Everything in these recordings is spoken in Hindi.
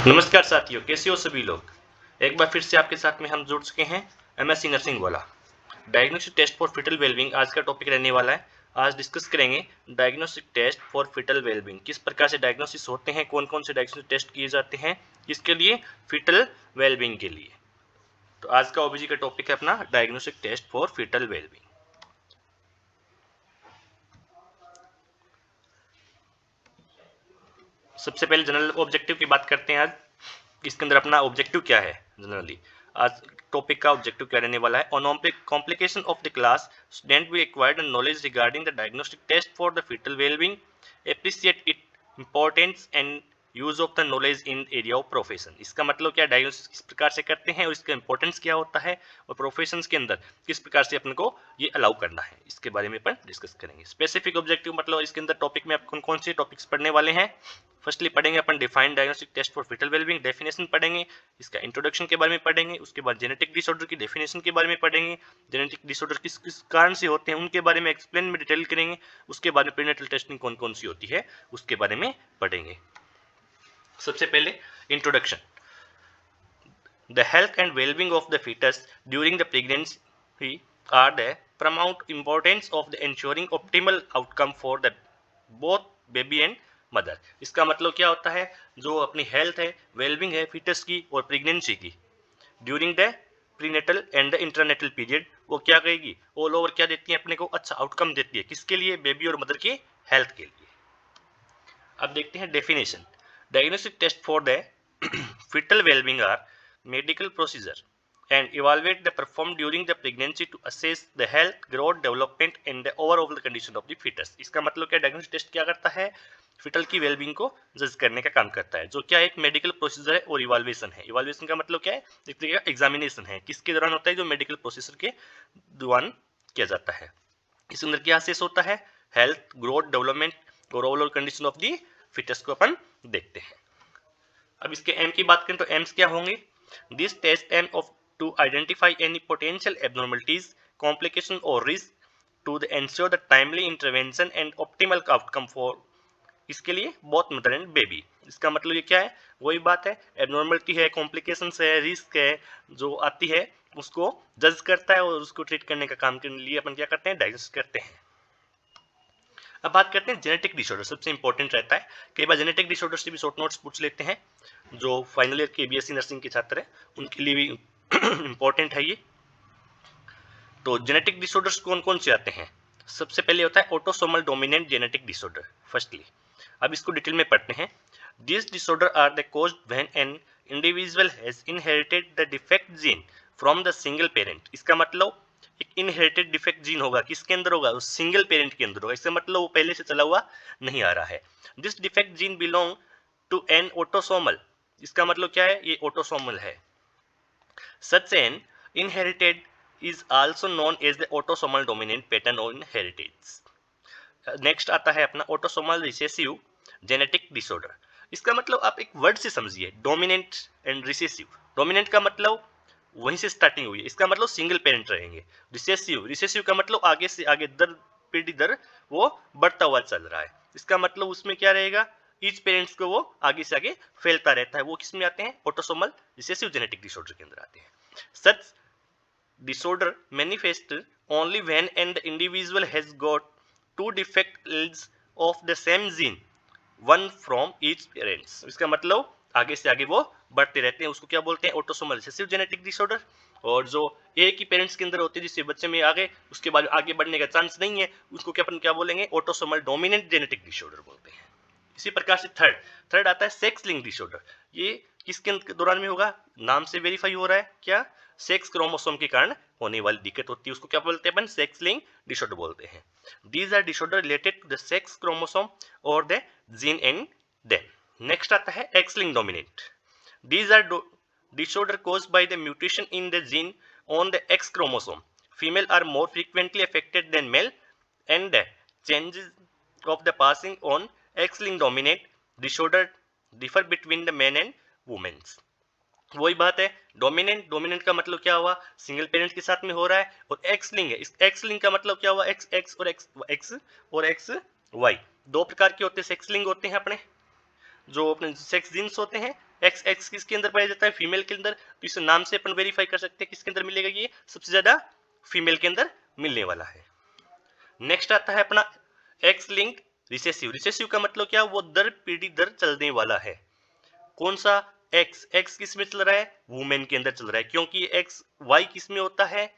नमस्कार साथियों, कैसे हो सभी लोग। एक बार फिर से आपके साथ में हम जुड़ चुके हैं एमएससी नर्सिंग वाला diagnostic test for fetal wellbeing आज का टॉपिक रहने वाला है। आज डिस्कस करेंगे diagnostic test for fetal wellbeing, किस प्रकार से डायग्नोसिस होते हैं, कौन कौन से डायग्नोस्टिक टेस्ट किए जाते हैं, किसके लिए, फिटल वेलबिंग के लिए। तो आज का ओबीजी का टॉपिक है अपना diagnostic test for fetal wellbeing. सबसे पहले जनरल ऑब्जेक्टिव की बात करते हैं। आज इसके अंदर अपना ऑब्जेक्टिव क्या है। जनरली आज टॉपिक का ऑब्जेक्टिव क्या रहने वाला है। On complication of the class, student will acquire the knowledge regarding the diagnostic test for the fetal wellbeing, appreciate it importance and use of the knowledge in area of profession. इसका मतलब क्या, डायग्नोसिस किस प्रकार से करते हैं और इसका इंपॉर्टेंस क्या होता है और प्रोफेशन के अंदर किस प्रकार से अपन को ये अलाउ करना है, इसके बारे में अपन डिस्कस करेंगे। स्पेसिफिक ऑब्जेक्टिव मतलब इसके अंदर टॉपिक में आप कौन कौन से टॉपिक्स पढ़ने वाले हैं। फर्स्टली पढ़ेंगे अपन defined diagnostic test for fetal wellbeing, definition पढ़ेंगे, इसका इंट्रोडक्शन के बारे में पढ़ेंगे, उसके बाद जेनेटिक डिसऑर्डर की डेफिनेशन के बारे में पढ़ेंगे, जेनेटिक डिसऑर्डर किस किस कारण से होते हैं उनके बारे में एक्सप्लेन में डिटेल करेंगे, उसके बाद में प्रीनेटल टेस्टिंग कौन कौन सी होती है उसके बारे में पढ़ेंगे। सबसे पहले introduction. The health and well-being of the fetus during the pregnancy are the paramount importance of the ensuring optimal outcome for the both baby and mother। इसका मतलब क्या होता है, जो अपनी हेल्थ है, वेलबिंग है फीटस की और प्रेगनेंसी की during the prenatal and the intranatal period, वो क्या करेगी, ऑल ओवर क्या देती है अपने को, अच्छा आउटकम देती है। किसके लिए, बेबी और मदर की हेल्थ के लिए। अब देखते हैं definition. Diagnostic test for the fetal well-being are medical procedure and evaluate the performed during the pregnancy to assess the health, growth, development and the overall condition of the fetus। इसका मतलब क्या, डायग्नोस्टिक टेस्ट क्या करता है, फिटल की वेलबींग को जज करने का काम करता है, जो क्या एक मेडिकल प्रोसीजर है और इवाल्युएशन है। इवाल्युएशन का मतलब क्या है, एक तरीके का एग्जामिनेशन है, किसके दौरान होता है, जो मेडिकल प्रोसीजर के दौरान किया जाता है। इसके अंदर क्या असेस होता है, हेल्थ, ग्रोथ, डेवलपमेंट और overall condition of the fetus को अपन देखते हैं। अब इसके एम की बात करें तो एम्स क्या होंगे। This test aim of to identify any potential abnormalities, complication और risk to the ensure the timely intervention and optimal outcome for, इसके लिए बोथ मदर एंड बेबी। इसका मतलब ये क्या है, वही बात है, एबनॉर्मलिटी है, कॉम्प्लिकेशंस है, रिस्क है, जो आती है उसको जज करता है और उसको ट्रीट करने का काम के लिए अपन क्या करते हैं, डायग्नोसिस करते हैं। अब बात करते हैं जेनेटिक डिसऑर्डर, सबसे इंपॉर्टेंट रहता है। कई बार जेनेटिक डिसऑर्डर से भी शॉर्ट नोट्स पूछ लेते हैं, जो फाइनल ईयर के बीएससी नर्सिंग के छात्र हैं उनके लिए भी इंपॉर्टेंट है ये। तो जेनेटिक डिसऑर्डर्स कौन कौन से आते हैं। सबसे पहले होता है autosomal dominant genetic disorder, firstly. अब इसको डिटेल में पढ़ते हैं। This disorder are the caused when an individual has inherited the defect gene from the single parent. इसका मतलब एक इनहेरिटेड डिफेक्ट जीन होगा, किसके अंदर होगा, उस सिंगल पेरेंट के अंदर होगा। इसका मतलब वो पहले से चला हुआ नहीं आ रहा है। This defect gene belong to an autosomal, इसका मतलब क्या है, ये ऑटोसोमल है। Such an inherited is also known as the autosomal dominant pattern or inheritance। Next आता है अपना ऑटोसोमल रिसेसिव जेनेटिक डिसऑर्डर। इसका मतलब आप एक वर्ड से समझिए, डोमिनेंट एंड रिसेसिव। डोमिनेंट का मतलब वहीं से स्टार्टिंग हुई है, इसका मतलब सिंगल पेरेंट रहेंगे। रिसेसिव, रिसेसिव का मतलब आगे से आगे दर पीढ़ी दर वो बढ़ता हुआ चल रहा है। इसका मतलब उसमें क्या रहेगा, ईच पेरेंट्स को वो आगे से आगे फैलता रहता है। वो किस में आते हैं, ऑटोसोमल रिसेसिव जेनेटिक डिसऑर्डर के अंदर आते हैं। सच disorder manifest only when the individual has got two defects of the same gene, one from each parents। इसका मतलब आगे से आगे वो बढ़ते रहते हैं, उसको क्या बोलते हैं, ऑटोसोमल रिसेसिव जेनेटिक डिसऑर्डर। और जो एक ही पेरेंट्स के अंदर होते हैं, जिससे बच्चे में आ गए उसके बाद आगे बढ़ने का चांस नहीं है, उसको क्या अपन क्या बोलेंगे, ऑटोसोमल डोमिनेंट जेनेटिक डिसऑर्डर बोलते हैं। इसी प्रकार से थर्ड आता है सेक्स लिंक डिसऑर्डर। ये किसके दौरान में होगा, नाम से वेरीफाई हो रहा है, क्या, सेक्स क्रोमोसोम के कारण होने वाली दिक्कत होती है, उसको क्या बोलते हैं अपन, सेक्स लिंक डिसऑर्डर बोलते हैं। These are disorder related to the sex chromosome और the gene in them. Next आता है X link dominant. These are disorder caused by the mutation in the gene on the X chromosome। Female are more frequently affected than male and the changes of the passing on X-linked dominant disorder differ between the men and women। वही बात है, डोमिनेंट का मतलब क्या हुआ, सिंगल पेरेंट के साथ में हो रहा है, और एक्स लिंक है, इस एक्स लिंक का मतलब क्या हुआ, एक्स एक्स और एक्स वाई। दो प्रकार के होते हैं सेक्स लिंक होते हैं अपने, जो अपने सेक्स जीन्स होते हैं एक्स एक्स किसके अंदर पाया जाता है? फीमेल के अंदर। तो इस नाम से अपन वेरीफाई कर सकते हैं किसके अंदर मिलेगा, ये सबसे ज्यादा फीमेल के अंदर मिलने वाला है। नेक्स्ट आता है अपना एक्स लिंक्ड रिसेसिव। रिसेसिव का मतलब क्या? वो दर पीढ़ी दर चलने वाला है। कौन सा? एक्स। एक्स किस में चल रहा है? वुमेन के अंदर चल रहा है, क्योंकि एक्स वाई किस में होता है?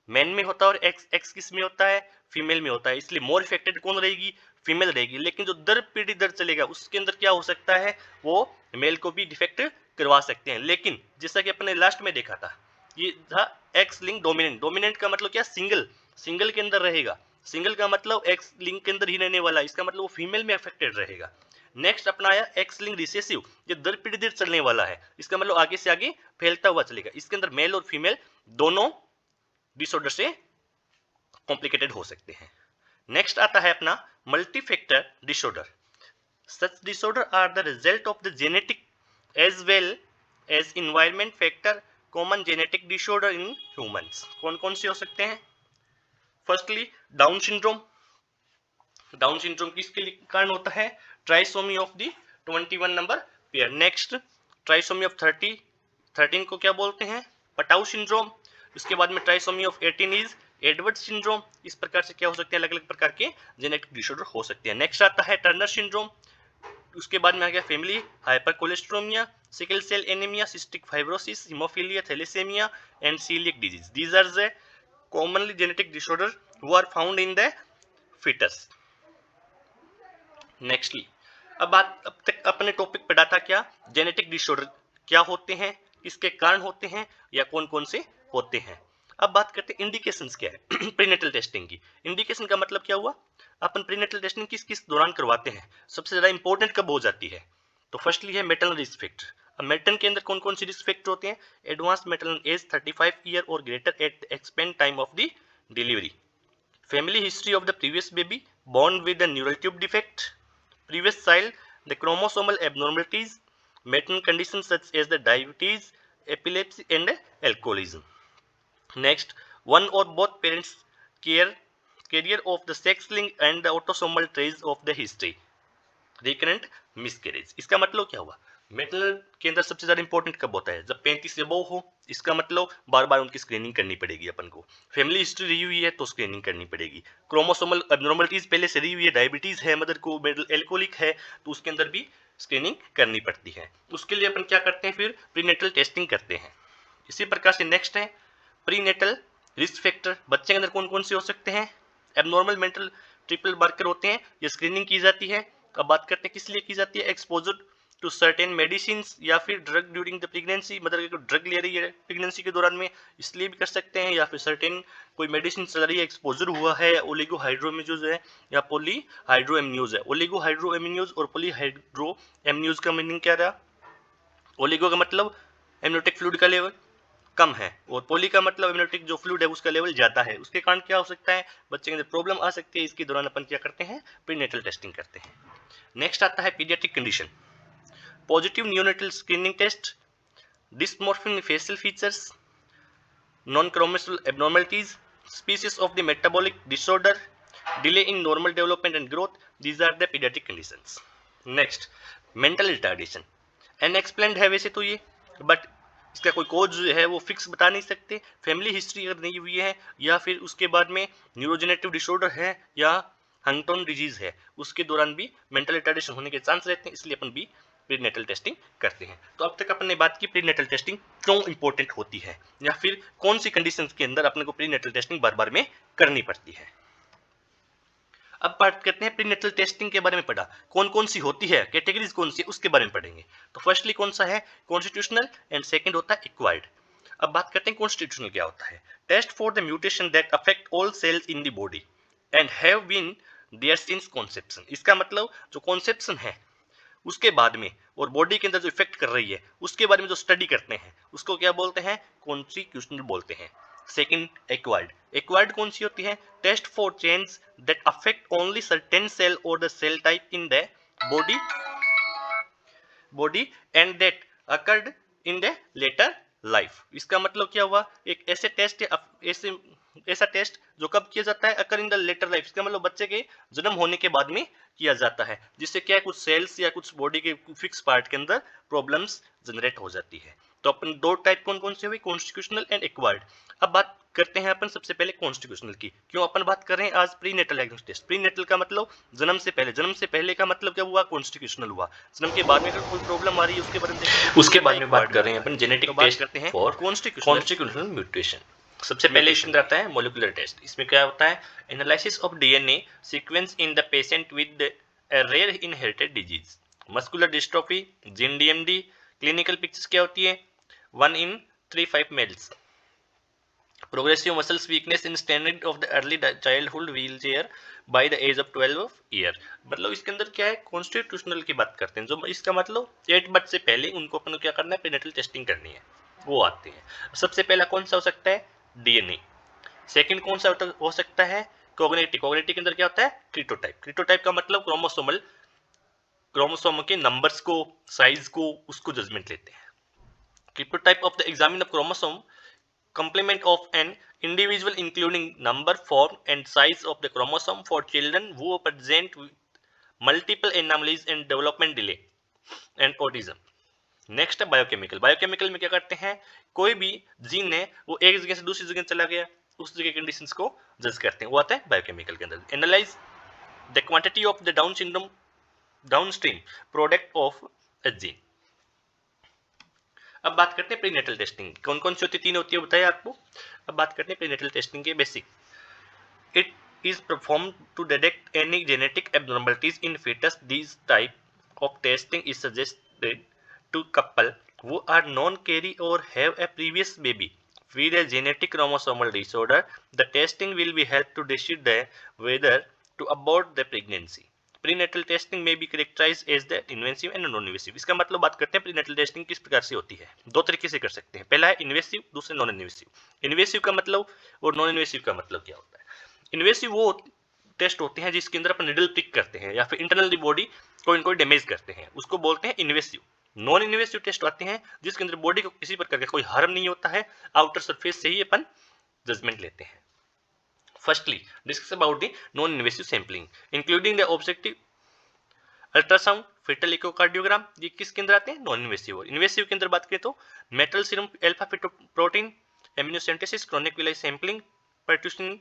मैन में होता है, और एक्स एक्स किस में होता है? फीमेल में होता है। इसलिए मोर इफेक्टेड कौन रहेगी? फीमेल रहेगी। लेकिन जो दर पीढ़ी दर चलेगा उसके अंदर क्या हो सकता है? वो मेल को भी डिफेक्ट करवा सकते हैं। लेकिन जैसा कि अपने लास्ट में देखा था, ये था एक्स लिंक डोमिनेंट। डोमिनेंट का मतलब क्या? सिंगल। सिंगल के अंदर रहेगा। सिंगल का मतलब एक्स लिंक के अंदर ही रहने वाला, इसका मतलब वो फीमेल में अफेक्टेड रहेगा। नेक्स्ट अपना आया एक्स लिंक रिसेसिव, ये दर पीढ़ी दर चलने वाला है, इसका मतलब आगे से आगे फैलता हुआ चलेगा। इसके अंदर मेल और फीमेल दोनों डिसऑर्डर से कॉम्प्लिकेटेड हो सकते हैं। नेक्स्ट आता है अपना multifactor disorder. Such disorder are the result of the genetic as well as environment factor common genetic disorder in humans. कौन कौन से हो सकते हैं? Firstly down syndrome. Down syndrome किसके कारण होता है? Trisomy of the 21 number pair. Next trisomy of 13 को क्या बोलते हैं? Patau syndrome. उसके बाद में trisomy of 18 is Edward syndrome. इस प्रकार से क्या हो सकते हैं? अलग अलग प्रकार के जेनेटिक डिसऑर्डर हो सकते हैं। नेक्स्ट आता है टर्नर सिंड्रोम। उसके बाद में आ गया family hypercholesterolemia, sickle cell anaemia, cystic fibrosis, haemophilia, thalassaemia and coeliac disease. These are the commonly genetic disorder who are found in the fetus. Nextly, अब तक अपने टॉपिक पढ़ा था क्या? जेनेटिक डिसऑर्डर क्या होते हैं, किसके कारण होते हैं, या कौन कौन से होते हैं। अब बात करते हैं इंडिकेशंस क्या है प्रीनेटल टेस्टिंग की। इंडिकेशन का मतलब क्या हुआ? अपन प्रीनेटल टेस्टिंग किस किस दौरान करवाते हैं, सबसे ज्यादा इंपॉर्टेंट कब हो जाती है? तो फर्स्टली है मेटरनल रिस्क फैक्टर। अब मेटर्न के अंदर कौन कौन सी रिस्क फैक्टर होते हैं? एडवांस मेटरनल एज 35 ईयर और greater at expand time of the delivery, family history of the previous baby born with a neural tube defect, previous child, the chromosomal abnormalities, maternal conditions such as the diabetes, epilepsy and alcoholism. Next, one or both parents carrier of the sex link and the autosomal traits of the history, recurrent miscarriage। इसका मतलब क्या हुआ? मेटल के अंदर सबसे ज्यादा इंपॉर्टेंट कब होता है? जब 35 से अबव हो। इसका मतलब बार बार उनकी स्क्रीनिंग करनी पड़ेगी अपन को। फैमिली हिस्ट्री रही हुई है तो स्क्रीनिंग करनी पड़ेगी। क्रोमोसोमल एब्नॉर्मलिटीज पहले से रही हुई है, डायबिटीज है मदर को, एल्कोहलिक है, तो उसके अंदर भी स्क्रीनिंग करनी पड़ती है। उसके लिए अपन क्या करते हैं? फिर प्रीनेटल टेस्टिंग करते हैं। इसी प्रकार से नेक्स्ट है प्रीनेटल रिस्क फैक्टर। बच्चे के अंदर कौन कौन से हो सकते हैं? एबनॉर्मल मेंटल ट्रिपल मार्कर होते हैं, ये स्क्रीनिंग की जाती है। अब बात करते हैं किस लिए की जाती है? एक्सपोजर टू सर्टेन मेडिसिन या फिर drug during the pregnancy, mother को ड्रग ले रही है प्रेगनेंसी के दौरान में, इसलिए भी कर सकते हैं। या फिर सर्टेन कोई मेडिसिन चल रही है, एक्सपोजर हुआ है, ओलिगोहाइड्रोमिनोज है या पॉलीहाइड्रोएमिनोज है। ओलिगोहाइड्रोएमिनोज और पॉलीहाइड्रोएमिनोज का मीनिंग क्या रहा? ओलिगो का मतलब एमनियोटिक फ्लूइड का लेवल कम है, और पोली का मतलब एमनियोटिक जो फ्लूइड है उसका लेवल ज्यादा है। उसके कारण क्या हो सकता है? बच्चे के अंदर प्रॉब्लम आ सकती है। इसके दौरान अपन क्या करते हैं? प्रीनेटल टेस्टिंग करते हैं। नेक्स्ट आता है paediatric condition. Positive neonatal screening test, dysmorphic facial features, non chromosomal abnormalities, species of the metabolic disorder, delay in normal development and growth, these are the paediatric conditions. Next mental retardation. Unexplained है वैसे तो ये, बट इसका कोई कोज जो है वो फिक्स बता नहीं सकते। फैमिली हिस्ट्री अगर नहीं हुई है, या फिर उसके बाद में न्यूरोजेनेटिव डिसऑर्डर है, या हंटिंगटन डिजीज है, उसके दौरान भी मेंटल रिटार्डेशन होने के चांस रहते हैं। इसलिए अपन भी प्रीनेटल टेस्टिंग करते हैं। तो अब तक अपन ने बात की प्रीनेटल टेस्टिंग क्यों इंपॉर्टेंट होती है, या फिर कौन सी कंडीशंस के अंदर अपने को प्रीनेटल टेस्टिंग बार बार में करनी पड़ती है। अब बात करते हैं प्रीनेटल टेस्टिंग के बारे में। पढ़ा कौन कौन सी होती है, कैटेगरीज कौन सी, उसके बारे में पढ़ेंगे। तो फर्स्टली कौन सा है? कॉन्स्टिट्यूशनल, एंड सेकंड होता है एक्वायर्ड। अब बात करते हैं कॉन्स्टिट्यूशनल क्या होता है। Test for the mutation that affect all cells in the body and have been there since conception. इसका मतलब जो कॉन्सेप्शन है उसके बाद में, और बॉडी के अंदर जो इफेक्ट कर रही है उसके बारे में जो स्टडी करते हैं, उसको क्या बोलते हैं? कॉन्स्टिट्यूशनल बोलते हैं। Second acquired. एक्वायर्ड कौन सी होती है? Test for change that affect only certain cell और the cell type in the body and that occurred in the later life. इसका मतलब क्या हुआ? एक ऐसे टेस्ट ऐसे ऐसा टेस्ट जो कब किया जाता है, अकर इन द लेटर लाइफ, इसका मतलब बच्चे के जन्म होने के बाद में किया जाता है, जिससे क्या है कुछ सेल्स या कुछ बॉडी के फिक्स पार्ट के अंदर प्रॉब्लम्स जनरेट हो जाती है। तो अपन दो टाइप कौन कौन से हुए, कॉन्स्टिट्यूशनल एंड एक्वायर्ड। अब बात करते हैं अपन सबसे पहले कॉन्स्टिट्यूशनल की। क्यों अपन बात कर रहे हैं आज प्रीनेटल डायग्नोस्टिक टेस्ट। प्रीनेटल का मतलब जन्म से पहले, जन्म से पहले का मतलब क्या हुआ, कॉन्स्टिट्यूशनल हुआ। जन्म के बाद में अगर कोई प्रॉब्लम आ रही है उसके बारे में देखेंगे, उसके बाद में बात कर रहे हैं अपन जेनेटिक टेस्ट करते हैं फॉर कॉन्स्टिट्यूशनल म्यूटेशन। सबसे पहले इसमें आता है मॉलिक्यूलर टेस्ट। इसमें क्या होता है, analysis of DNA sequence in the patient with a rare inherited disease, muscular dystrophy, gene DMD. Clinical pictures क्या होती है, 1 in 3-5 males, progressive muscles weakness in standard of the early childhood wheelchair by the age of 12 year. मतलब इसके अंदर क्या है, कॉन्स्टिट्यूशनल की बात करते हैं, जो इसका मतलब 8 बर्थ से पहले उनको अपन को क्या करना है, प्रीनेटल टेस्टिंग करनी है, वो आते हैं। सबसे पहला कौन सा हो सकता है, डीएनए। सेकंड कौन सा हो सकता है, कोग्निटिव। कोग्निटिव के अंदर क्या होता है, क्रिटोटाइप। क्रिटोटाइप का मतलब क्रोमोसोम के नंबर्स को, साइज को, उसको जजमेंट लेते हैं। Karyotype of the examine of chromosome complement of an individual including number, form and size of the chromosome for children who present with multiple anomalies and development delay and autism. Next है बायोकेमिकल। बायोकेमिकल में क्या करते हैं, कोई भी जीन है वो एक जगह से दूसरी जगह चला गया, उस जगह कंडीशंस को जज करते हैं, वो आता है बायोकेमिकल के अंदर। Analyse the quantity of the down syndrome, downstream product of a gene. अब बात करते हैं प्रीनेटल टेस्टिंग, कौन कौन सी होती है, 3 होती है बताया आपको। अब बात करते हैं प्रीनेटल टेस्टिंग के basic. It is perform to detect any genetic abnormalities in fetus. These type of testing is suggested to couple who are non-carry or have a previous baby with a genetic chromosomal disorder. The testing will be help to decide whether to abort the pregnancy. Prenatal testing में भी characterise as the invasive and non invasive. इसका मतलब बात करते हैं प्रीनेटल टेस्टिंग किस प्रकार से होती है, दो तरीके से कर सकते हैं। पहला है इन्वेसिव, दूसरा नॉन इन्वेसिव। इन्वेसिव का मतलब और नॉन इन्वेसिव का मतलब क्या होता है। इन्वेसिव वो टेस्ट होते हैं जिसके अंदर अपन निडल पिक करते हैं या फिर इंटरनल बॉडी को इनको डैमेज करते हैं, उसको बोलते हैं इन्वेसिव। नॉन इन्वेसिव टेस्ट आते हैं जिसके अंदर बॉडी को किसी प्रकार का कोई हार्म नहीं होता है, आउटर सरफेस से ही अपन जजमेंट लेते हैं। Firstly, discuss about the non-invasive sampling, including the objective ultrasound, fetal echocardiogram. ये किसके अंदर आते हैं, नॉन इन्वेसिव। और इन्वेसिव के अंदर बात करें तो maternal serum alpha protein, amniocentesis, chronic villi sampling, percutaneous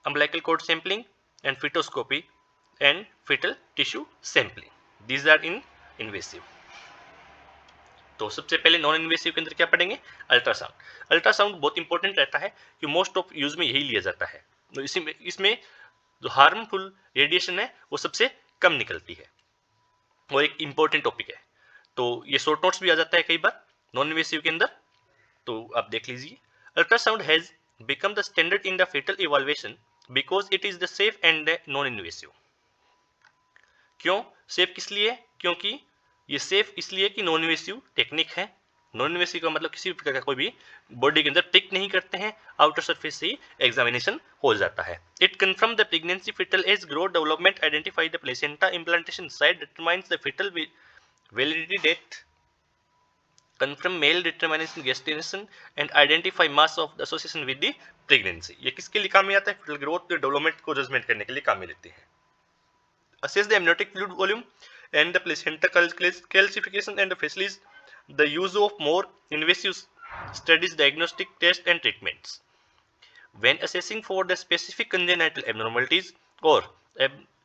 umbilical cord sampling and fetoscopy and fetal tissue sampling. These are in invasive. तो सबसे पहले नॉन इन्वेसिव के अंदर क्या पढ़ेंगे, अल्ट्रासाउंड। अल्ट्रासाउंड बहुत इंपॉर्टेंट रहता है कि मोस्ट ऑफ यूज में यही लिया जाता है। तो इसमें जो हार्मफुल रेडिएशन है वो सबसे कम निकलती है और एक इंपॉर्टेंट टॉपिक है। तो ये शॉर्ट नोट्स भी आ जाता है कई बार नॉन इन्वेसिव के अंदर, तो आप देख लीजिए। Ultrasound has become the standard in the fetal evaluation because it is the safe and non invasive. क्यों सेफ किस लिए, क्योंकि ये सेफ इसलिए कि नॉन इन्वेसिव टेक्निक है। नॉन इन्वेसिव का मतलब किसी प्रकार का कोई भी बॉडी के अंदर टिक नहीं करते हैं, आउटर सरफेस से ही एग्जामिनेशन हो जाता है। It confirm the pregnancy, fetal age, growth, development, identify the placenta, implantation site, determines the fetal validity date, confirm male determination gestation and identify mass of the association with the pregnancy। ये किसके लिए काम में आता है, fetal growth, development को जजमेंट करने के लिए काम में लेते हैं। Assess the amniotic fluid volume and the placenta calcification and facilitates the use of more invasive studies, diagnostic tests and treatments. When assessing for the specific congenital abnormalities or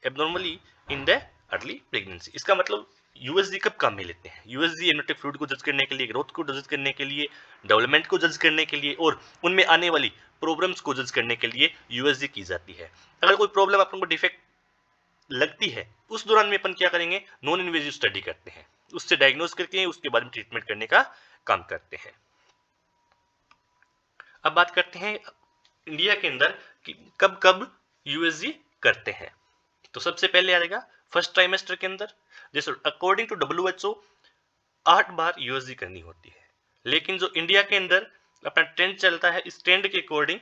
abnormally in the early pregnancy। इसका मतलब यूएसजी कब काम में लेते हैं, यूएसजी एमनियोटिक फ्लूइड को जज करने के लिए, ग्रोथ को जज करने के लिए, डेवलपमेंट को जज करने के लिए और उनमें आने वाली प्रॉब्लम्स को जज करने के लिए यूएसजी की जाती है। अगर कोई प्रॉब्लम अपन को डिफेक्ट लगती है उस दौरान में अपन क्या करेंगे, नॉन इन्वेजिव स्टडी करते हैं, उससे डायग्नोज करके उसके बाद में ट्रीटमेंट करने का काम करते हैं। अब बात करते हैं इंडिया के अंदर कि कब कब यूएसजी करते हैं। तो सबसे पहले आएगा फर्स्ट ट्राइमेस्टर के अंदर, जैसे अकॉर्डिंग टू WHO 8 बार यूएसजी करनी होती है, लेकिन जो इंडिया के अंदर अपना ट्रेंड चलता है इस ट्रेंड के अकॉर्डिंग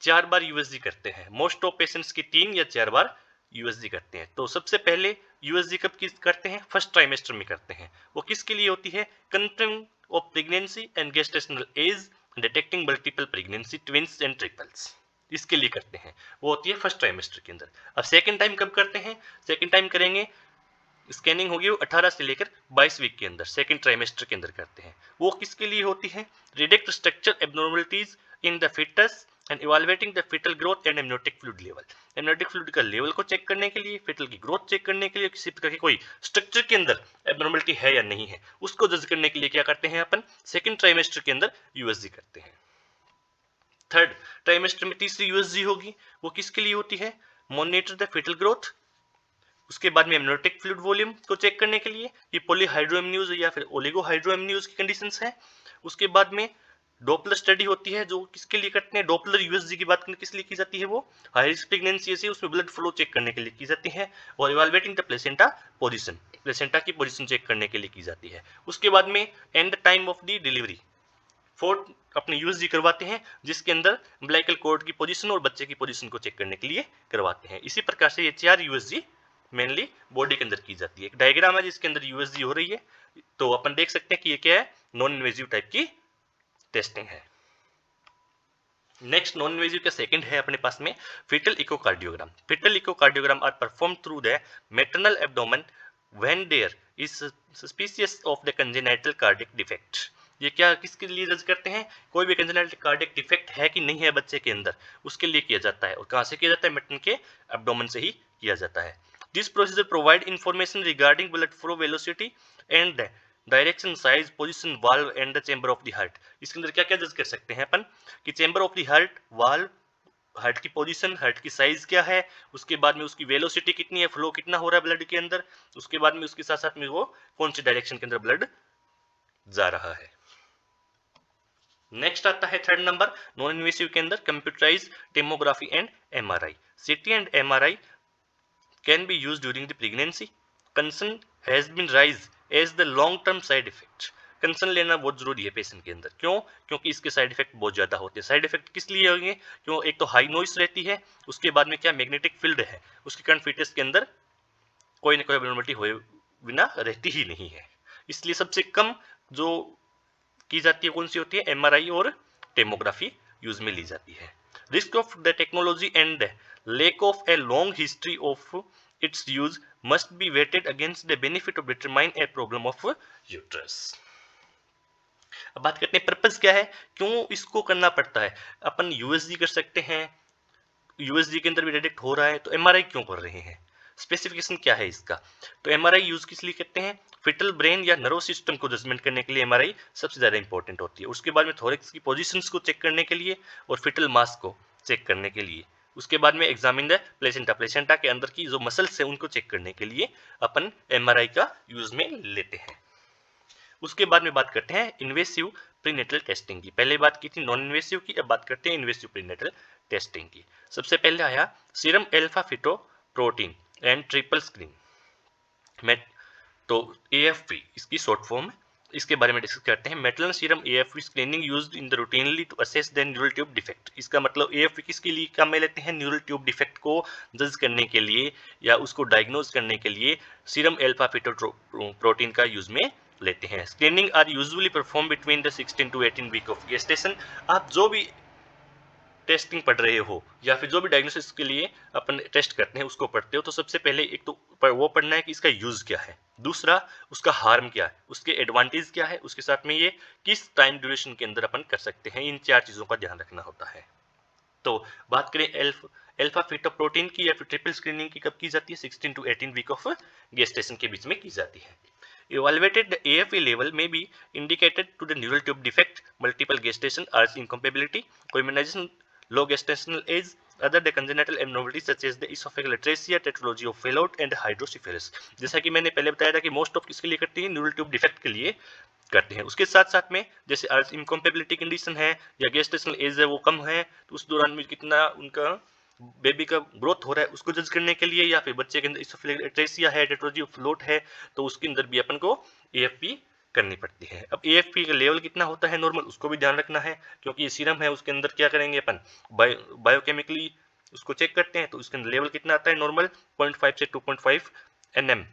4 बार यूएसजी करते हैं। मोस्ट ऑफ पेशेंट्स की 3 या 4 बार यूएसजी करते हैं। तो सबसे पहले यूएसजी कब करते हैं, फर्स्ट ट्राइमेस्टर में करते हैं। वो किसके लिए होती है, confirm of pregnancy and gestational age, detecting multiple pregnancy, twins and triples. इसके लिए करते हैं, वो होती है फर्स्ट ट्राइमेस्टर के अंदर। अब सेकंड टाइम कब करते हैं? सेकंड टाइम करेंगे, स्कैनिंग होगी वो 18 से लेकर 22 वीक के अंदर, सेकंड ट्राइमेस्टर के अंदर करते हैं। वो किसके लिए होती है? Detect structure abnormalities in the fetus and evaluating the fetal growth and amniotic fluid level. Amniotic fluid का लेवल को चेक करने के लिए, फिटल की ग्रोथ चेक करने के लिए, किसी प्रकार की कोई स्ट्रक्चर के अंदर एब्नॉर्मलिटी है या नहीं है, उसको जज करने के लिए क्या करते हैं अपन? सेकंड ट्राइमेस्टर के अंदर यूएसजी करते हैं। थर्ड ट्राइमेस्टर में तीसरी यूएसजी होगी, वो किसके लिए होती है? मॉनिटर द फिटल ग्रोथ, उसके बाद में एमनियोटिक फ्लूइड वॉल्यूम को चेक करने के लिए कि पॉलीहाइड्रोएमनियोज या फिर ओलिगोहाइड्रोएमनियोज की कंडीशंस है। उसके बाद में डॉपलर स्टडी होती है, जो किसके लिए करते हैं? डॉपलर यूएसजी की बात करने किस लिए की जाती है? वो हाई रिस्क प्रेगनेंसी है, उसमें ब्लड फ्लो चेक करने के लिए की जाती है। और evaluating the placenta position, placenta की पोजीशन चेक करने के लिए की जाती है। उसके बाद में and time of the delivery, fourth अपने यूएसजी करवाते हैं, जिसके अंदर अम्बिलिकल कॉर्ड की पोजीशन और बच्चे की पोजीशन को चेक करने के लिए करवाते हैं। इसी प्रकार से ये 4 यूएसजी मेनली बॉडी के अंदर की जाती है। एक डायग्राम है जिसके अंदर यूएसजी हो रही है, तो अपन देख सकते हैं कि ये क्या है? नॉन इन्वेजिव टाइप की टेस्टिंग है। नेक्स्ट नॉन इन्वेजिव का सेकंड है अपने पास में fetal echocardiogram. Fetal echocardiogram are perform through the maternal abdomen when there is suspicious of the congenital cardiac defect. ये क्या किसके लिए जज करते हैं? कोई भी कंजेनिटल कार्डियक डिफेक्ट है कि नहीं है बच्चे के अंदर, उसके लिए किया जाता है। और कहां से किया जाता है? मैटरन के एब्डोमेन से ही किया जाता है। This procedure provide information regarding blood flow velocity and direction, size, position, valve and the chamber of the heart. इसके अंदर क्या क्या जज कर सकते हैं अपन? कि chamber of the heart, valve, heart की पोजीशन, हार्ट की साइज क्या है, उसके बाद में उसकी वेलोसिटी कितनी है, फ्लो कितना हो रहा है ब्लड के अंदर, उसके बाद में उसके साथ साथ में वो कौन सी डायरेक्शन के अंदर ब्लड जा रहा है। नेक्स्ट आता है थर्ड नंबर नॉन इन्वेसिव के अंदर कंप्यूटराइज टेमोग्राफी एंड एमआरआई। सीटी and MRI can be used during the pregnancy. Concern has been raised as the long term side effect. Concern लेना बहुत जरूरी है पेशेंट के अंदर। क्यों? क्योंकि इसके साइड इफेक्ट बहुत ज्यादा होते हैं। साइड इफेक्ट किस लिए होंगे? क्यों? एक तो हाई नॉइस रहती है, उसके बाद में क्या मैग्नेटिक फील्ड है, उसके कारण फीटस के अंदर कोई ना कोई एब्नॉर्मलिटी हुए बिना रहती ही नहीं है। इसलिए सबसे कम जो की जाती है कौन सी होती है? एमआरआई और टेमोग्राफी यूज में ली जाती है। Risk of the technology and lack of a long history of its use must be weighted against the benefit of determine a problem of uterus. अब बात करते हैं पर्पस क्या है, क्यों इसको करना पड़ता है। अपन यूएसजी कर सकते हैं, यूएसजी के अंदर भी डिटेक्ट हो रहा है, तो एमआरआई क्यों कर रहे हैं? स्पेसिफिकेशन क्या है इसका? तो एमआरआई यूज किस लिए करते हैं? फिटल ब्रेन या नर्व सिस्टम को जजमेंट करने के लिए एमआरआई सबसे ज्यादा इंपॉर्टेंट होती है। उसके बाद में थोरेक्स की पोजीशंस को चेक करने के लिए और फिटल मास को चेक करने के लिए। उसके बाद में एग्जामिन द प्लेसेंटा, प्लेसेंटा के अंदर की जो मसल्स है उनको चेक करने के लिए अपन एमआरआई का यूज में लेते हैं। उसके बाद में बात करते हैं इन्वेसिव प्रीनेटल टेस्टिंग की। पहले बात की थी नॉन इन्वेसिव की, अब बात करते हैं इन्वेसिव प्रीनेटल टेस्टिंग की। सबसे पहले आया serum alpha fetoprotein and triple screen, तो AFP इसकी शॉर्ट फॉर्म है। इसके बारे में डिस्कस करते हैं। Maternal serum AFP screening used in the routinely to assess the neural tube defect. इसका मतलब AFP किसके लिए काम में लेते हैं? न्यूरल ट्यूब डिफेक्ट को जज करने के लिए या उसको डायग्नोज करने के लिए सीरम अल्फा फिटोप्रोटीन का यूज में लेते हैं। Screening are usually perform between the 16 to 18 week of gestation. आप जो भी टेस्टिंग पढ़ रहे हो या फिर जो भी डायग्नोसिस के लिए अपन टेस्ट करते हैं उसको पढ़ते हो, तो सबसे पहले एक तो वो पढ़ना है कि इसका यूज क्या है, दूसरा उसका हार्म क्या है, उसके एडवांटेज क्या है, उसके साथ में ये किस टाइम ड्यूरेशन के अंदर अपन कर सकते हैं। इन 4 चीजों का ध्यान रखना होता है। तो बात करें अल्फा फिटोप्रोटीन की या फिर ट्रिपल स्क्रीनिंग की, कब की जाती है? 16 to 18 वीक ऑफ गेस्टेशन के बीच में की जाती है। Evaluated the AFP level may be indicated to the neural tube defect, multiple gestation, arch incompatibility, communication, low gestational age, other the congenital abnormalities such as the esophageal atresia, tetralogy of Fallot and hydrocephalus। जैसा कि मैंने पहले बताया था कि मोस्ट ऑफ किसके लिए करते हैं? न्यूरल ट्यूब डिफेक्ट के लिए करते हैं। उसके साथ साथ में जैसे अर्ज इनकॉम्पेबिलिटी कंडीशन है या गेस्टेशनल एज है वो कम है, तो उस दौरान में कितना उनका बेबी का ग्रोथ हो रहा है उसको जज करने के लिए, या फिर बच्चे के अंदर इसोफेजियल एट्रेसिया है, टेट्रोलॉजी ऑफ फ्लोट है, तो उसके अंदर भी अपन को AFP करनी पड़ती है। अब AFP का लेवल कितना होता है नॉर्मल, उसको भी ध्यान रखना है, क्योंकि ये सीरम है उसके अंदर क्या करेंगे अपन बायोकेमिकली उसको चेक करते हैं, तो उसके अंदर लेवल कितना आता है नॉर्मल 0.5 से 2.5 nm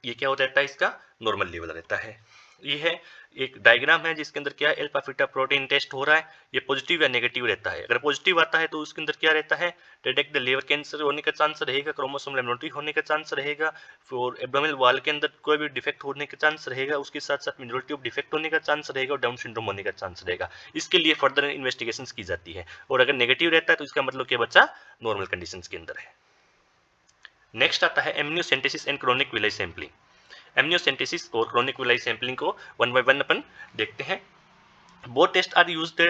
ये क्या होता रहता है, इसका नॉर्मल लेवल रहता है। ये है एक डायग्राम है जिसके अंदर क्या है, अल्फा बीटा प्रोटीन टेस्ट हो रहा है, ये पॉजिटिव या नेगेटिव रहता है। अगर पॉजिटिव आता है तो उसके अंदर क्या रहता है, डिटेक्ट द लिवर कैंसर होने का चांस रहेगा, क्रोमोसोम एब्नॉर्मलिटी होने का चांस रहेगा, फिर एब्डोमिनल वॉल के अंदर कोई भी डिफेक्ट होने का चांस रहेगा, उसके साथ साथ मिनोरिटी ऑफ डिफेक्ट होने का चांस रहेगा और डाउन सिंड्रोम होने का चांस रहेगा। इसके लिए फर्दर इन्वेस्टिगेशंस की जाती है, और अगर नेगेटिव रहता है तो इसका मतलब कि बच्चा नॉर्मल कंडीशंस के अंदर है। नेक्स्ट आता है amniocentesis and chorionic villi sampling. Amniocentesis और क्रोनिक विलाई सैंपलिंग को वन बाय वन अपन देखते हैं। Both test are used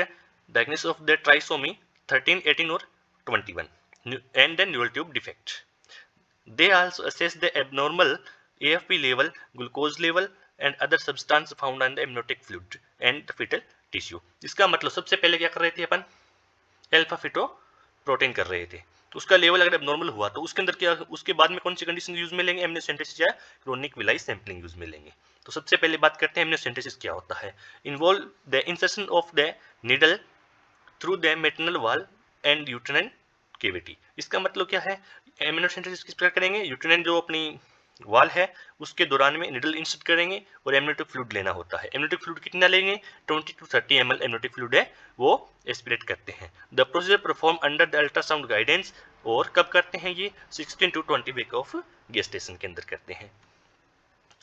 diagnosis of the trisomy 13, 18 और 21 and the neural tube defect. They also assess the abnormal AFP level, glucose level and other substance found on the amniotic fluid and the fetal tissue. इसका मतलब सबसे पहले क्या कर रहे थे अपन, अल्फा फिटो प्रोटीन कर रहे थे, तो उसका लेवल अगर एब्नॉर्मल हुआ तो उसके अंदर क्या, उसके बाद में कौन सी कंडीशन यूज में लेंगे, एमनियोसेंटेसिस या क्रोनिक विलाई सैंपलिंग यूज में लेंगे। तो सबसे पहले बात करते हैं एमनियोसेंटेसिस क्या होता है। Involve the insertion of the needle through the maternal wall and uterine cavity. इसका मतलब क्या है, एमनियोसेंटेसिस किस प्रकार करेंगे, यूट्राइन जो अपनी वाल है उसके दौरान में निडल इंसर्ट करेंगे और एमनियोटिक फ्लूइड लेना होता है। एमनियोटिक फ्लूइड कितना लेंगे, 20 to 30 ml एमनियोटिक फ्लूइड है वो एस्पिरेट करते हैं। The procedure perform under the ultrasound guidance, और कब करते हैं ये, 16 to 20 वीक ऑफ गेस्टेशन के अंदर करते हैं।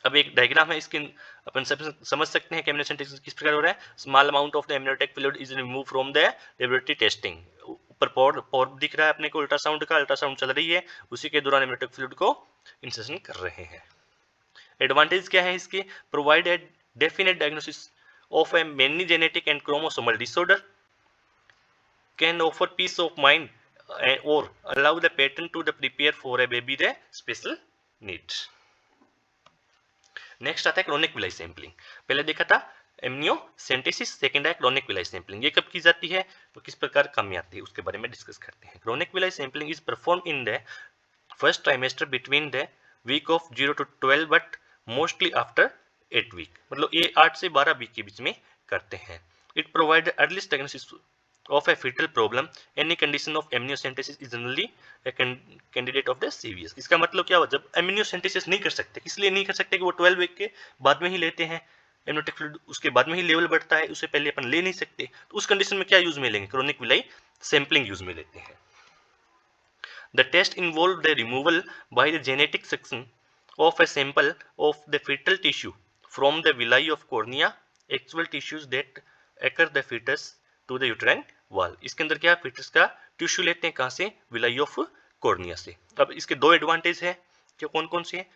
अब एक डायग्राम है, इसके अपन समझ सकते हैं कि एमनियोसेंटेसिस किस प्रकार हो रहा है। Small amount of the amniotic fluid is remove from the laboratory testing. ऊपर पोर दिख रहा है अपने को अल्ट्रासाउंड का, अल्ट्रासाउंड चल रही है, उसी के दौरान एमनियोटिक फ्लूइड को इंसर्शन कर रहे हैं। एडवांटेज क्या है इसके, provide a definite diagnosis of a many genetic and chromosomal disorder, can offer peace of mind और allow the parent to the prepare for a baby the special needs. Next आता है क्रोनिक विलाई सैंपलिंग। पहले देखा था एमनियोसेंटेसिस, सेकंड है क्रोनिक विलाई सैंपलिंग। ये कब की जाती है, तो किस प्रकार काम में आती है उसके बारे में डिस्कस करते हैं। Chorionic villi sampling is perform in the first trimester between the week of 0 to 12 but mostly after 8 week, मतलब ये 8 से 12 वीक के बीच में करते हैं। It provide earliest diagnosis of a fetal problem, any condition of amniocentesis is generally a candidate of the CVS। इसका मतलब क्या हुआ, जब amniocentesis नहीं कर सकते, इसलिए नहीं कर सकते कि वो 12 वीक के बाद में ही लेते हैं एमनियोटिक फ्लूइड, उसके बाद में ही लेवल बढ़ता है, उससे पहले अपन ले नहीं सकते, तो उस कंडीशन में क्या यूज में लेंगे, क्रोनिक विलाई सैंपलिंग यूज में लेते हैं। The test involved the removal by the genetic section of a sample of the fetal tissue from the villi of cornea, actual tissues that occur the fetus to the uterine wall। इसके अंदर क्या, fetus का टिश्यू लेते हैं कहाँ से, villi of cornea से। अब इसके दो एडवांटेज है, क्या कौन कौन से हैं,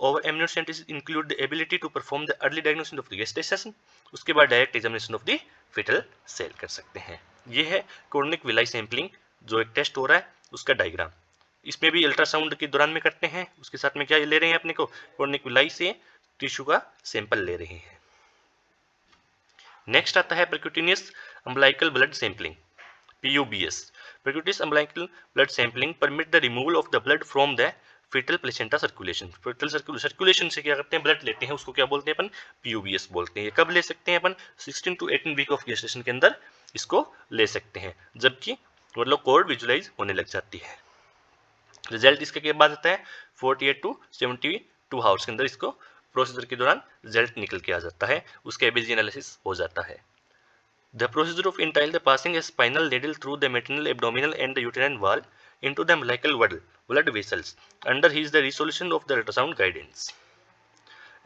over amniocentesis include the ability to perform the early diagnosis of the gestation, उसके बाद direct examination of the fetal cell कर सकते हैं। ये है क्रोनिक विलाई सैंपलिंग जो एक टेस्ट हो रहा है उसका डायग्राम। इसमें भी अल्ट्रासाउंड के दौरान में करते हैं, उसके साथ में क्या ले रहे हैं अपने को, क्रोनिक विलाई से टिश्यू का सैंपल ले रहे हैं। नेक्स्ट आता है percutaneous umbilical blood sampling, PUBS। Percutaneous umbilical blood sampling permit the removal of the blood from the fetal placenta circulation। fetal circulation से क्या करते हैं, ब्लड लेते हैं, उसको क्या बोलते हैं अपन, PUBS बोलते हैं। ये कब ले सकते हैं अपन, 16 to 18 वीक ऑफ गेस्टेशन के अंदर इसको ले सकते हैं, जबकि मतलब कोड विजुलाइज होने लग जाती है। रिजल्ट इसके के बाद आता है 48 to 72 आवर्स के अंदर इसको प्रोसीजर के दौरान रिजल्ट निकल के आ जाता है, उसका एबिलिटी एनालिसिस हो जाता है। The procedure of entail the passing a spinal needle through the maternal abdominal and the uterine wall into the umbilical blood vessels under his the resolution of the ultrasound guidance.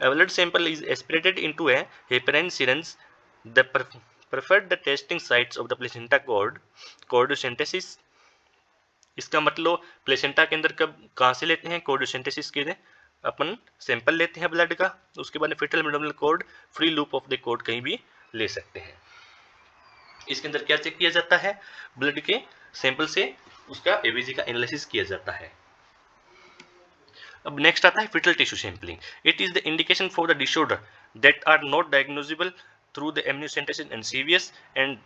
A blood sample is aspirated into a heparin syringe. The preferred the testing sites of the placenta chordocentesis। इसका मतलब प्लेसेंटा के अंदर कब कहाँ से लेते हैं, कोर्डोसेंटेसिस के लिए अपन सैंपल लेते हैं ब्लड का, उसके बाद fetal abdominal cord, free loop of the cord कहीं भी ले सकते हैं। इसके अंदर क्या चेक किया जाता है, ब्लड के सैंपल से उसका एबीजी का एनालिसिस किया जाता है। अब नेक्स्ट आता है fetal tissue sampling. It is the indication for the disorder that are not diagnosable through the amniocentesis and CVS and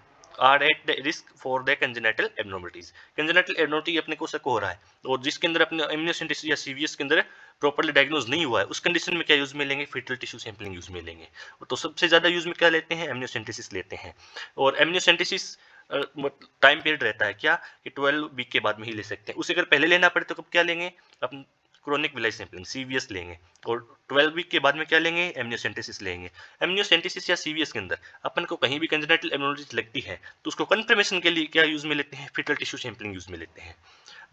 are at the risk for the congenital abnormalities. Congenital abnormality अपने को शक हो रहा है और जिसके अंदर अपने एमनियोसेंटेसिस या सीवीएस के अंदर प्रॉपर्ली डायग्नोज नहीं हुआ है, उस कंडीशन में क्या यूज में लेंगे, फिटल टिश्यू सैंपलिंग यूज में लेंगे। तो सबसे ज्यादा यूज में क्या लेते हैं, एमनियोसेंटेसिस लेते हैं। और एमनियोसेंटेसिस टाइम पीरियड रहता है क्या कि 12 वीक के बाद में ही ले सकते हैं, उसे अगर पहले लेना पड़े तो कब क्या लेंगे, अपन क्रोनिक विलाई सैंपलिंग CVS लेंगे, और 12 वीक के बाद में क्या लेंगे, एमनियोसेंटेसिस लेंगे। एमनियोसेंटेसिस या CVS के अंदर अपन को कहीं भी कंजेनिटल एब्नॉर्मलिटीज लगती है तो उसको कंफर्मेशन के लिए क्या यूज में लेते हैं, फीटल टिश्यू सैंपलिंग यूज में लेते हैं।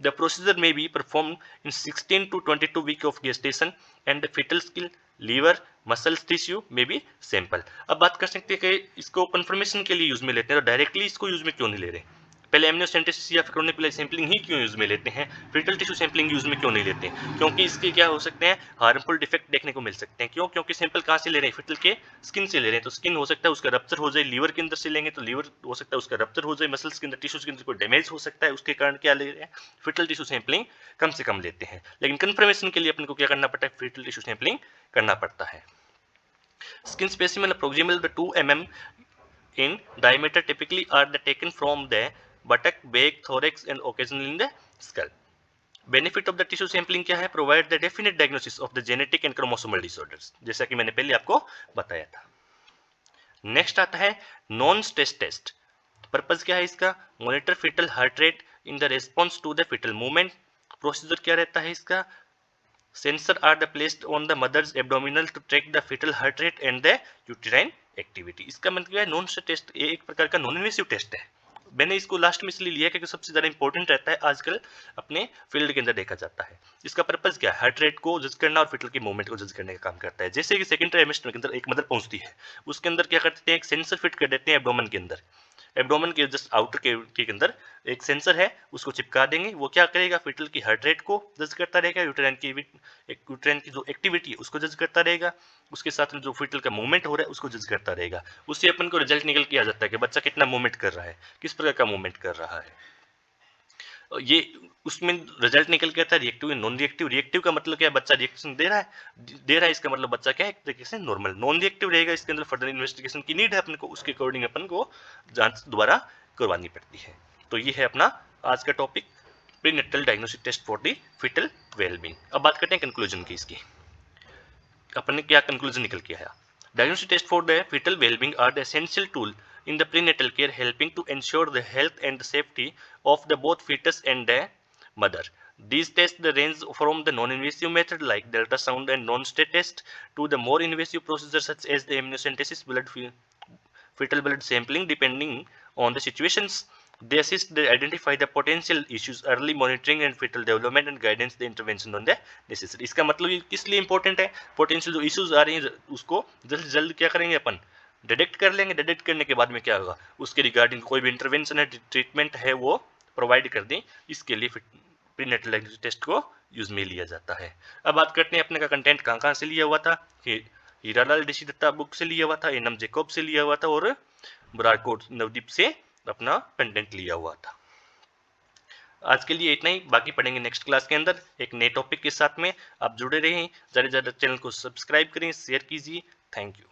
The procedure may be performed in 16 to 22 weeks of gestation and the fetal skill, liver, muscles tissue may be sample। अब बात कर सकते हैं कि इसको कंफर्मेशन के लिए यूज में लेते हैं, तो डायरेक्टली इसको यूज में क्यों नहीं ले रहे, पहले एमनियोसेंटेसिस या क्रोनिक विलाई सैंपलिंग ही क्यों यूज में लेते हैं, फीटल टिश्यू सैंपलिंग यूज में क्यों नहीं लेते हैं, क्योंकि इसके क्या हो सकते हैं, हार्मफुल डिफेक्ट देखने को मिल सकते हैं। क्यों, क्योंकि सैंपल कहाँ से ले रहे हैं, फीटल के स्किन से ले रहे हैं, तो स्किन हो सकता है उसका रप्चर हो जाए, लीवर के अंदर से लेंगे तो लीवर हो सकता है उसका रप्चर हो जाए, मसल्स के अंदर, टिश्यूज के अंदर कोई डैमेज हो सकता है, उसके कारण क्या ले रहे हैं, फीटल टिश्यू सैंपलिंग कम से कम लेते हैं। लेकिन कंफर्मेशन के लिए अपन को क्या करना पड़ता है, फीटल टिश्यू सैंपलिंग करना पड़ता है। Skin specimen proximal the 2 mm in diameter typically are the taken from the buttock, back, thorax and occasionally in the skull। Benefit of the tissue sampling क्या है, provide the definite diagnosis of the genetic and chromosomal disorders, जैसा कि मैंने पहले आपको बताया था। नेक्स्ट आता है नॉन स्ट्रेस टेस्ट। पर्पस क्या है इसका, monitor fetal heart rate in the response to the fetal movement. Procedure क्या रहता है इसका, sensor are the placed on the mother's abdominal to track the fetal heart rate and the uterine activity. इसका मतलब है नॉन स्ट्रेस टेस्ट, ये एक प्रकार का नॉन इन्वेसिव टेस्ट है। मैंने इसको लास्ट में इसलिए लिया क्योंकि सबसे ज्यादा इंपॉर्टेंट रहता है, आजकल अपने फील्ड के अंदर देखा जाता है। इसका पर्पस क्या है, हार्ट रेट को जज करना और फीटल के मूवमेंट को जज करने का काम करता है। जैसे कि सेकंड ट्राइमेस्टर के अंदर एक मदर पहुंचती है, उसके अंदर क्या करते हैं, एक सेंसर फिट कर देते हैं एब्डोमेन के अंदर, एब्डोमेन के जस्ट आउटर के अंदर एक सेंसर है, उसको चिपका देंगे। वो क्या करेगा, फीटल की हार्ट रेट को जज करता रहेगा, यूटेराइन की जो एक्टिविटी है उसको जज करता रहेगा, उसके साथ में जो फीटल का मूवमेंट हो रहा है उसको जज करता रहेगा। उससे अपन को रिजल्ट निकल के आ जाता है कि बच्चा कितना मूवमेंट कर रहा है, किस प्रकार का मूवमेंट कर रहा है। ये उसमें रिजल्ट निकल के आता है रिएक्टिव या नॉन रिएक्टिव। रिएक्टिव का मतलब क्या है, बच्चा रिएक्शन दे रहा है, इसका मतलब बच्चा क्या है, एक तरीके से नॉर्मल। नॉन रिएक्टिव रहेगा, इसके अंदर फर्दर इन्वेस्टिगेशन की नीड है अपन को, उसके अकॉर्डिंग अपन को जांच दोबारा करवानी पड़ती है। तो ये है अपना आज का topic, prenatal diagnostic test for the fetal wellbeing. अब बात करते हैं कंक्लूजन की, इसकी अपन ने क्या कंक्लूजन निकल के आया। Diagnostic tests for the fetal well-being are the essential tool in the prenatal care, helping to ensure the health and the safety of the both fetus and the mother. These tests range from the non-invasive method like the ultrasound and non-state test to the more invasive procedures such as the amniocentesis, fetal blood sampling, depending on the situations. They assist to identify the potential issues, early monitoring and fetal development and guidance the intervention on the necessary। इसका मतलब ये किस लिए इंपॉर्टेंट है, पोटेंशियल जो इश्यूज आ रही हैं उसको जल्द से जल्द क्या करेंगे अपन, डिटेक्ट कर लेंगे। डिटेक्ट करने के बाद में क्या होगा, उसके रिगार्डिंग कोई भी इंटरवेंशन है, ट्रीटमेंट है वो प्रोवाइड कर दें। इसके लिए प्रीनेटल डायग्नोस्टिक टेस्ट को यूज में लिया जाता है। अब बात करते हैं अपने का कंटेंट कहाँ कहाँ से लिया हुआ था। हीरालाल ऋषि दत्ता बुक से लिया हुआ था, एनएम जैकब से लिया हुआ था और बरारकोट नवदीप से अपना कंटेंट लिया हुआ था। आज के लिए इतना ही, बाकी पढ़ेंगे नेक्स्ट क्लास के अंदर एक नए टॉपिक के साथ में। आप जुड़े रहें, ज़्यादा से ज़्यादा चैनल को सब्सक्राइब करें, शेयर कीजिए। Thank you.